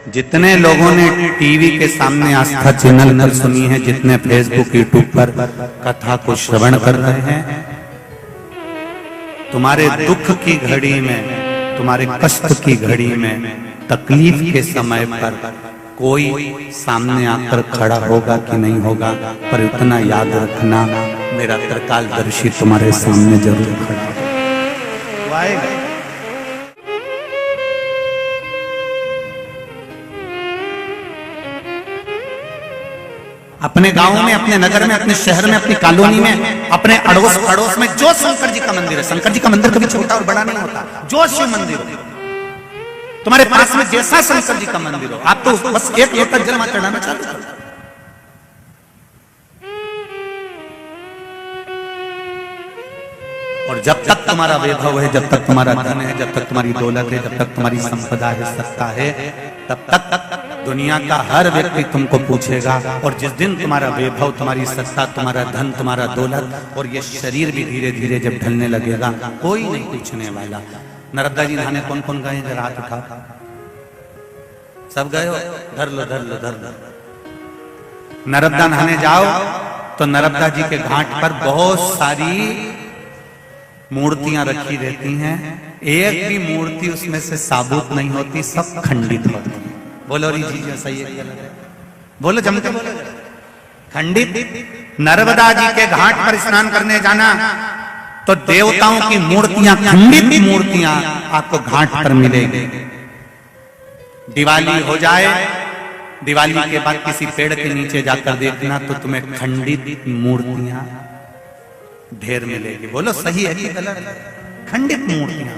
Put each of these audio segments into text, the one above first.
जितने लोगों ने टीवी के सामने आस्था चैनल पर सुनी है, जितने फेसबुक यूट्यूब पर कथा को श्रवण कर रहे हैं, तुम्हारे दुख की घड़ी में, तुम्हारे कष्ट की घड़ी में, तकलीफ के समय पर कोई सामने आकर खड़ा होगा कि नहीं होगा, पर इतना याद रखना, मेरा त्रिकालदर्शी तुम्हारे सामने जरूर खड़ा होगा। अपने गांव में, अपने नगर में, अपने शहर में, अपनी कॉलोनी में, अपने अड़ोस पड़ोस में जो शंकर जी का मंदिर है, शंकर जी का मंदिर कभी छोटा और बड़ा नहीं होता, जो शिव मंदिर हो, तुम्हारे पास में जैसा शंकर जी का मंदिर हो, आप तो बस एक लोटा जल वहां चढ़ाना चाहते हो। और जब तक तुम्हारा वैभव है, जब तक तुम्हारा धन है, जब तक तुम्हारी दौलत है, जब तक तुम्हारी संपदा है, सत्ता है, तब तक दुनिया का हर व्यक्ति तुमको पूछेगा। और जिस दिन तुम्हारा वैभव, तुम्हारी सत्ता, तुम्हारा धन, तुम्हारा दौलत और ये शरीर भी धीरे धीरे जब ढलने लगेगा, कोई नहीं पूछने वाला। नर्मदा जी नहाने कौन कौन गए? जरा हाथ उठा। सब गए हो? धर लो धर लो धर लो। नर्मदा नहाने जाओ तो नर्मदा जी के घाट पर बहुत सारी मूर्तियां रखी रहती हैं, एक भी मूर्ति उसमें से साबुत नहीं होती, सब खंडित होती है। बोलो री जी सही है, बोलो जम के बोलो। खंडित। नर्मदा जी के घाट पर स्नान करने जाना तो देवताओं की मूर्तियां, खंडित मूर्तियां आपको घाट पर मिलेगी। दिवाली हो जाए, दिवाली के बाद किसी पेड़ के नीचे जाकर देखना तो तुम्हें खंडित मूर्तियां ढेर मिलेगी। बोलो सही है कि गलत? खंडित मूर्तियां।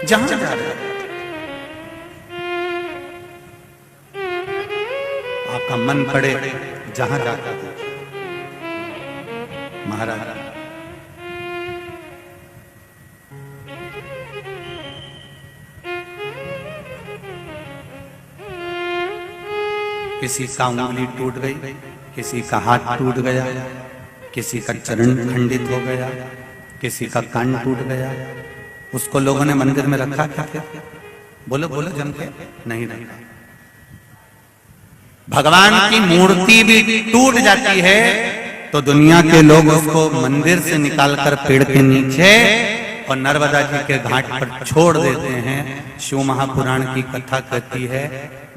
जहां जा रहे आपका मन पड़े, जहां जाकर महाराज किसी का उंगली टूट गई, किसी का हाथ टूट गया, किसी का चरण खंडित हो गया, किसी का कान टूट गया, उसको लोगों ने मंदिर में रखा क्या? बोलो बोलो जम के। नहीं रखा। भगवान की मूर्ति भी टूट जाती है तो दुनिया के लोग उसको मंदिर से निकालकर पेड़ के नीचे और नर्मदा जी के घाट पर छोड़ देते हैं। शिव महापुराण की कथा कहती है,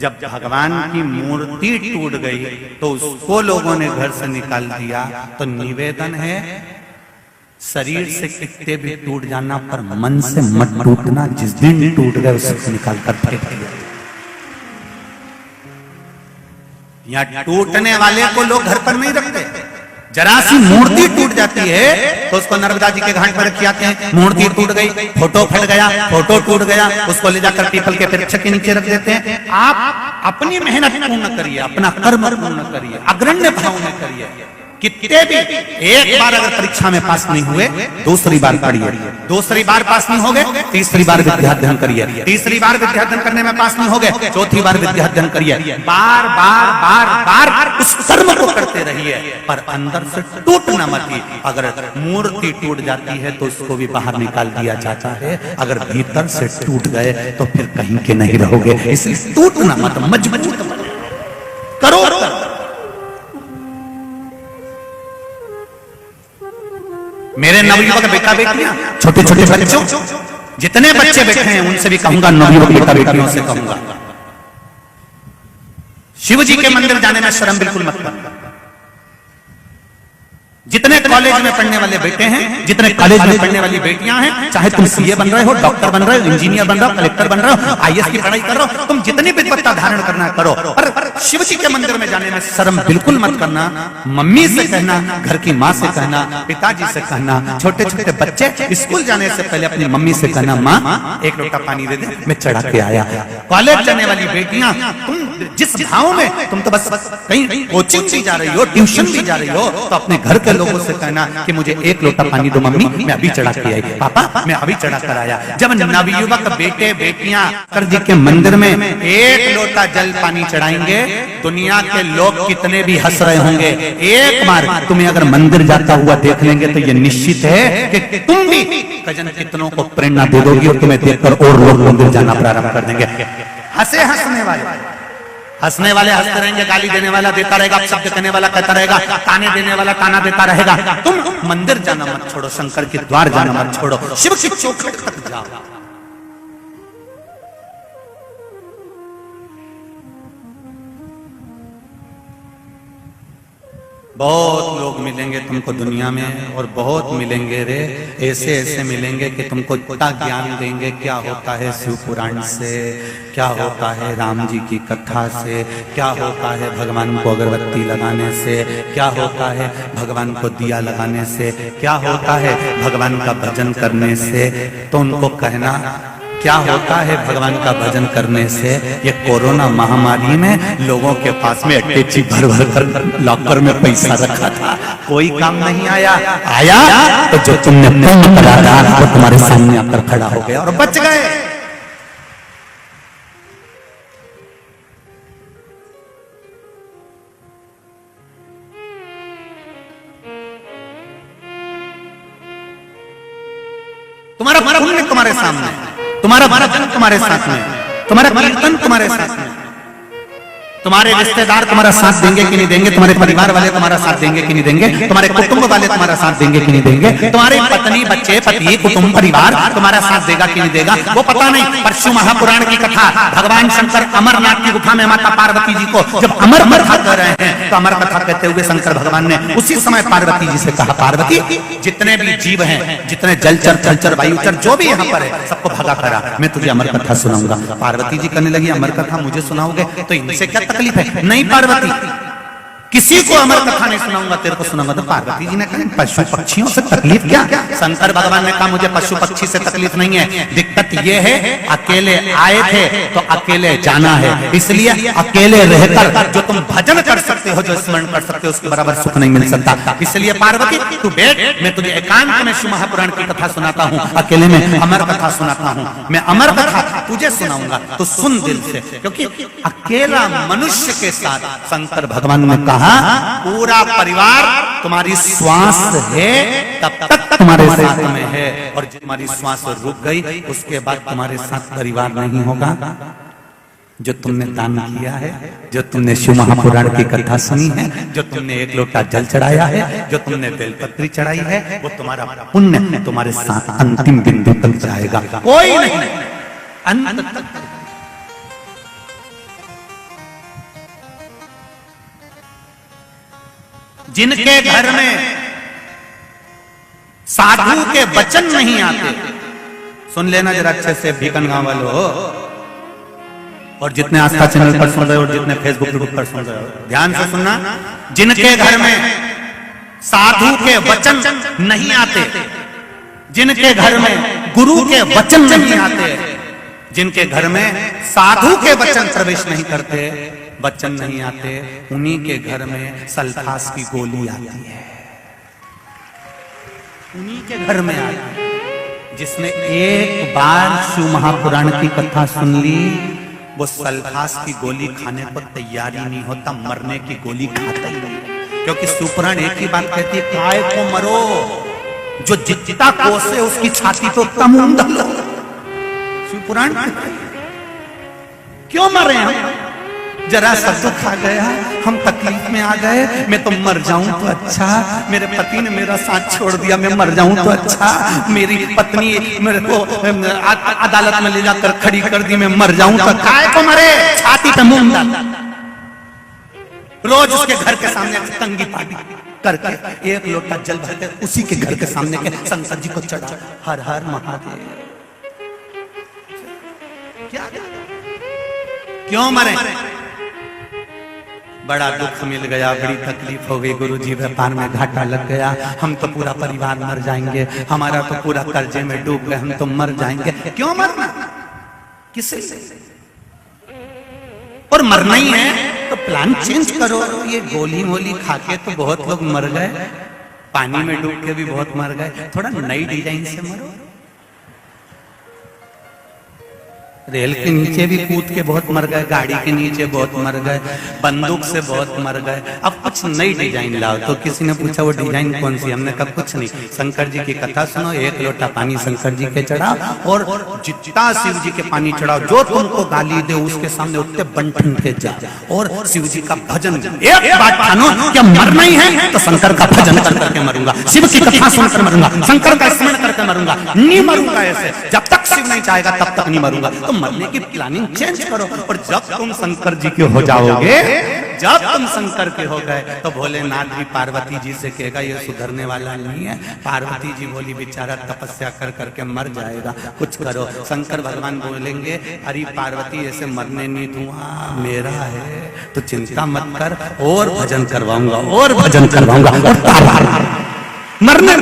जब भगवान की मूर्ति टूट गई तो उसको लोगों ने घर से निकाल दिया। तो निवेदन है, शरीर से कितने भी टूट जाना पर मन से मत टूटना। जिस दिन टूट गए उसको निकाल कर फेंक दिया। यहाँ टूटने वाले को लोग घर पर नहीं रखते। जरा सी मूर्ति टूट जाती है तो उसको नर्मदा जी के घाट पर रख आते हैं। मूर्ति टूट गई, फोटो फट गया, फोटो टूट गया, उसको ले जाकर पीपल के वृक्ष के नीचे रख देते हैं। आप अपनी मेहनत पूर्ण करिए, अपना कर्म पूर्ण करिए, अग्रण्य भाव में करिए। कितने भी एक बार अगर परीक्षा में पास नहीं हुए, दूसरी बार पढ़िए, दूसरी बार पास नहीं हो गए, तीसरी बार विद्याध्ययन करिए, तीसरी बार विद्याध्ययन करने में पास नहीं हो गए, चौथी बार विद्याध्ययन करिए। बार बार बार बार उस कर्म को करते रहिए, पर अंदर से टूटना मत। अगर मूर्ति टूट जाती है तो उसको भी बाहर निकाल दिया जाता है, अगर भीतर से टूट गए तो फिर कहीं के नहीं रहोगे। इसलिए टूटना मत, मजबूत करो। मेरे नवयुवक बेटा बेटियां, छोटे छोटे बच्चों, जितने बच्चे बैठे हैं उनसे भी कहूंगा, नवयुवक बेटा बेटियों से कहूंगा, शिव जी के मंदिर जाने में शर्म बिल्कुल मत करना। जितने कॉलेज में पढ़ने वाले बेटे हैं, जितने कॉलेज में पढ़ने वाली बेटियां हैं, चाहे तुम सीए बन रहे हो, डॉक्टर बन रहे हो, इंजीनियर बन रहे हो, कलेक्टर बन रहे हो, आईएएस की पढ़ाई कर रहे हो, तुम जितनी विद्वत्ता धारण करना करो, पर शिव जी के मंदिर में जाने में शर्म बिल्कुल मत करना। मम्मी से कहना, घर की माँ से कहना, पिताजी से कहना। छोटे छोटे बच्चे स्कूल जाने से पहले अपनी मम्मी से कहना, माँ एक लोटा पानी दे दे, मैं चढ़ा के आया। कॉलेज जाने वाली बेटियां, तुम जिस भाव में, तुम तो बस कहीं कोचिंग भी जा रही हो, ट्यूशन भी जा रही हो, तो अपने घर के लोगों से कहना कि मुझे एक लोटा पानी दो मम्मी, मैं अभी चढ़ा के आई, पापा मैं अभी चढ़ा कर आया। जब नवयुवक बेटे बेटियां शंकर जी के मंदिर में एक लोटा जल पानी चढ़ाएंगे दुनिया के लोग कितने भी हंस रहे होंगे, एक बार तुम्हें अगर मंदिर जाता हुआ देख लेंगे तो ये निश्चित है कि तुम भी कजन कितनों को प्रेरणा दे दोगी और तुम्हें देखकर और लोग मंदिर जाना प्रारंभ कर देंगे। हंसने वाले हंसते रहेंगे, गाली देने वाला देता रहेगा, शब्द कहने वाला कहता रहेगा, ताने देने वाला ताना देता रहेगा। तुम मंदिर जाना मत छोड़ो, शंकर के द्वार जाना मत छोड़ो, शिव की चौखट तक जाओ। बहुत लोग मिलेंगे तुमको दुनिया में और बहुत मिलेंगे रे, ऐसे ऐसे मिलेंगे कि तुमको इतना ज्ञान देंगे क्या होता है शिव पुराण से, क्या होता है राम जी की कथा से, क्या होता है भगवान को अगरबत्ती लगाने से, क्या होता है भगवान को दिया लगाने से, क्या होता है भगवान का भजन करने से। तो उनको कहना क्या होता है भगवान का भजन करने से। ये कोरोना महामारी में लोगों के पास में अटैची भर भर कर लॉकर में पैसा रखा था, कोई काम नहीं आया तो जो तुमने पुण्य करा था वो तुम्हारे सामने आकर खड़ा हो गया और बच गए। तुम्हारा पुण्य तुम्हारे सामने, तुम्हारा भजन तुम्हारे साथ में, तुम्हारा कीर्तन तुम्हारे साथ में। तुम्हारे रिश्तेदार तुम्हारा साथ देंगे कि नहीं देंगे, तुम्हारे परिवार वाले तुम्हारा साथ देंगे कि नहीं देंगे, तुम्हारे कुटुंब वाले तुम्हारा साथ देंगे कि नहीं देंगे, तुम्हारे पत्नी बच्चे पति कुटुंब परिवार तुम्हारा साथ देगा कि नहीं देगा वो पता नहीं। पर शिव महापुराण की कथा, भगवान शंकर अमरनाथ की गुफा में माता पार्वती जी को जब अमर कथा कर रहे हैं तो अमर कथा कहते हुए शंकर भगवान ने उसी समय पार्वती जी से कहा, पार्वती जितने भी जीव हैं, जितने जलचर थलचर वायुचर जो भी यहाँ पर है सबको भगा करा, मैं तुझे अमर कथा सुनाऊंगा। पार्वती जी करने लगी, अमर कथा मुझे सुनाओगे तो इनसे क्या तकलीफ है? नहीं पार्वती, किसी को अमर कथा नहीं सुनाऊंगा, तेरे को सुनाऊंगा। तो पार्वती जी ने कहा पशु पक्षियों से तकलीफ क्या? शंकर भगवान ने कहा मुझे पशु पक्षी से तकलीफ नहीं है, दिक्कत ये है अकेले आए थे तो अकेले जाना है, इसलिए अकेले रहकर जो तुम भजन कर सकते हो, जो स्मरण कर सकते हो उसके बराबर सुख नहीं मिल सकता। इसलिए पार्वती तू बैठ, मैं तुझे एकांत में शिव महापुराण की कथा सुनाता हूँ, अकेले में अमर कथा सुनाता हूँ। मैं अमर कथा तुझे सुनाऊंगा तो सुन दिल से, क्योंकि अकेला मनुष्य के साथ शंकर भगवान ने कहा पूरा परिवार तुम्हारी श्वास है तब तक तुम्हारे साथ में है, और जब तुम्हारी श्वास रुक गई उसके बाद तुम्हारे साथ परिवार नहीं होगा। जो तुमने दान किया है, जो तुमने शिव महापुराण की कथा सुनी है, जो तुमने एक लोटा जल चढ़ाया है, जो तुमने बेलपत्री चढ़ाई है, वो तुम्हारा पुण्य तुम्हारे साथ अंतिम बिंदु तक जाएगा, कोई नहीं अंत तक। जिनके घर में साधु के वचन नहीं आते, सुन लेना जरा अच्छे से भीकन गांव वालों, और जितने आस्था चैनल पर सुन रहे हो और जितने फेसबुक ग्रुप पर सुन रहे हो ध्यान से सुनना। जिनके घर में साधु के वचन नहीं आते, जिनके घर में गुरु के वचन नहीं आते, जिनके घर में साधु के वचन प्रवेश नहीं करते, वचन नहीं आते, उन्हीं के घर में सल्फास की गोली आती है, उन्हीं के घर में आती है। जिसने एक बार शिव महापुराण की कथा सुन ली वो सल्फास की गोली खाने को तैयार ही नहीं होता, मरने की गोली खाता ही नहीं। क्योंकि शिवपुराण एक ही बात कहती है, काय को मरो, जो जितना कोसे उसकी छाती तो कम लो। शिवपुराण क्यों मरे हम? जरा सा दुख आ गया, हम तकलीफ में आ गए, मैं तो मर जाऊं तो अच्छा, मेरे पति ने मेरा साथ छोड़ दिया, मैं मर जाऊं तो अच्छा, मेरी पत्नी मेरे को अदालत में ले जाकर खड़ी कर दी, मैं मर जाऊं तो काय को मरे, छाती पे मुंह डाल, रोज उसके घर के सामने तंगी पाटी करके एक लोटा जल भरते उसी के घर के सामने के शंकर जी को चढ़ा, हर हर महादेव। क्या क्यों मरे? बड़ा दुख मिल गया, बड़ी तकलीफ हो गई, गुरुजी व्यापार में घाटा लग गया, हम तो पूरा परिवार मर जाएंगे, हमारा तो पूरा कर्जे में डूब गए, हम तो मर जाएंगे। क्यों मरना? किसे? और मरना ही है तो प्लान चेंज करो। ये गोली मोली खा के तो बहुत लोग मर गए, पानी में डूब के भी बहुत मर गए, थोड़ा नई डिजाइन से मरो। रेल के नीचे भी कूद के बहुत मर गए, गाड़ी के नीचे बहुत मर गए, बंदूक से बहुत मर गए। अब कुछ नई डिजाइन लाओ। तो किसी ने पूछा वो डिजाइन कौन सी? हमने कहा कुछ नहीं, शंकर जी की कथा सुनो, एक लोटा पानी शंकर जी के चढ़ाओ और जितना शिव जी के पानी चढ़ाओ, जो तुमको गाली दे उसके सामने उतने बंटन के जा और शिव जी का भजन। एक बात ठानो, क्या मरना ही है तो शंकर का भजन कर करके मरूंगा, शिव की कथा सुनकर मरूंगा, शंकर का स्मरण करके मरूंगा, नहीं मरूंगा ऐसे। जब तक शिव नहीं चाहेगा तब तक नहीं मरूंगा। तो मरने की प्लानिंग चेंज करो। और जब तुम शंकर जी के हो जाओगे, जब तुम शंकर के हो गए, तो भोलेनाथ जी पार्वती जी से कहेगा ये सुधरने वाला नहीं है। पार्वती जी बोली बेचारा तपस्या कर करके मर जाएगा, कुछ करो। शंकर भगवान बोलेंगे अरे पार्वती ऐसे मरने नहीं दूंगा, मेरा है तो चिंता मत कर, और भजन करवाऊंगा और भजन करवाऊंगा और मरने